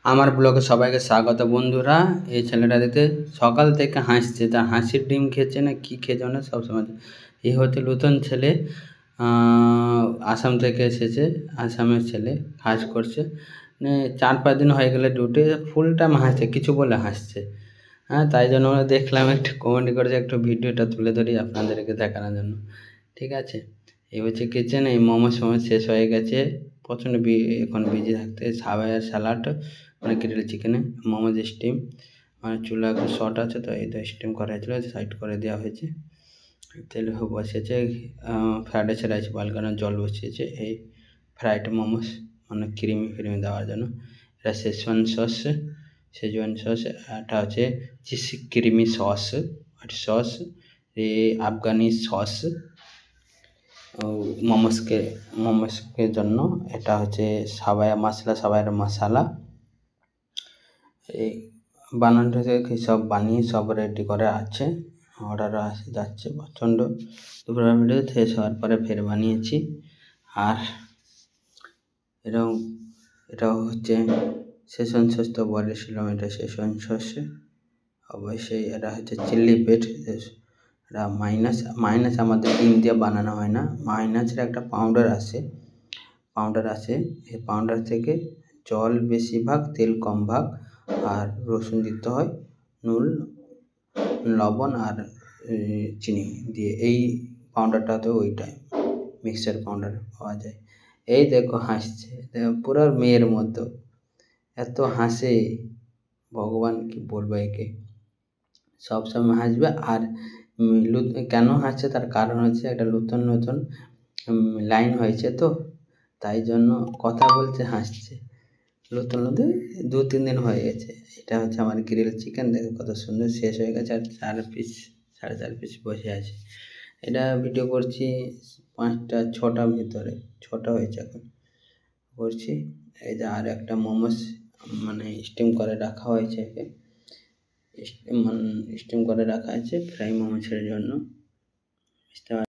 আমার ব্লগে সবাইকে স্বাগত বন্ধুরা। এই ছেলেটা দেখতে সকাল থেকে হাসছে, তার হাসির ডিম খেয়েছে না কি খেয়েছে না সবসময়। এই হচ্ছে নতুন ছেলে, আসাম থেকে এসেছে, আসামের ছেলে কাজ করছে। 4-5 দিন হয়ে গেলে ডিউটি, ফুল টাইম হাসছে, কিছু বলে হাসছে। হ্যাঁ, তাই জন্য দেখলাম একটু কমেন্ট করেছে, একটু ভিডিওটা তুলে ধরি আপনাদেরকে দেখানোর জন্য। ঠিক আছে, এই হচ্ছে কিচেন। এই মোমো শেষ হয়ে গেছে, প্রচণ্ড এখন বিজি থাকতে। সাবাইয়ের স্যালাড মানে গ্রিল চিকেনে, মোমোজ স্টিম, মানে চুলা শর্ট আছে তো এই তো স্টিম করা হয়েছিল, সাইড করে দেওয়া হয়েছে। তেল বসেছে, ফ্রাইড রাইস বয়েল করার জল বসিয়েছে। এই ফ্রাইড মোমোস মানে ক্রিমি দেওয়ার জন্য। এটা সেজওয়ান সস, এটা হচ্ছে চিজ ক্রিমি সস, সস এই আফগানি সস মোমোসকে জন্য। এটা হচ্ছে সাবাইয়ের মশলা। এই বানানোটা সব বানিয়ে সব রেডি করে আছে, অর্ডার যাচ্ছে প্রচণ্ড। দুপুরবেলা ভিডিও শেষ হওয়ার পরে ফের বানিয়েছি। আর এটাও হচ্ছে সেশন সস, তো বলেছিলাম এটা সেশন সস। অবশ্যই এটা হচ্ছে চিলি পেট। এটা মাইনাস আমাদের ডিম দিয়ে বানানো হয় না, মাইনাসের একটা পাউডার আসে। এই পাউডার থেকে জল বেশি ভাগ, তেল কম ভাগ, আর রসুন দিতে হয়, নুন, লবণ আর চিনি দিয়ে। এই পাউডারটাতে ওইটাই মিক্সচার পাউডার পাওয়া যায়। এই দেখো হাসছে, পুরো মেয়ের মতো এত হাসে, ভগবান কি বলবো একে। সবসময় হাসবে। আর কেন হাসছে তার কারণ হচ্ছে একটা নতুন লাইন হয়েছে তো, তাই জন্য কথা বলছে হাসছে। নতুন 2-3 দিন হয়ে গেছে। এটা হচ্ছে আমার গ্রিল চিকেন, দেখো কত সুন্দর শেষ হয়ে গেছে। আর 4 পিস বসে আছে। এটা ভিডিও করছি 5টা 6টা ভিতরে, 6টা হয়েছে এখন করছি। এই যে আর একটা মোমোস মানে স্টিম করে রাখা হয়েছে, স্টিম করে রাখা আছে ফ্রাই মোমোসের জন্য।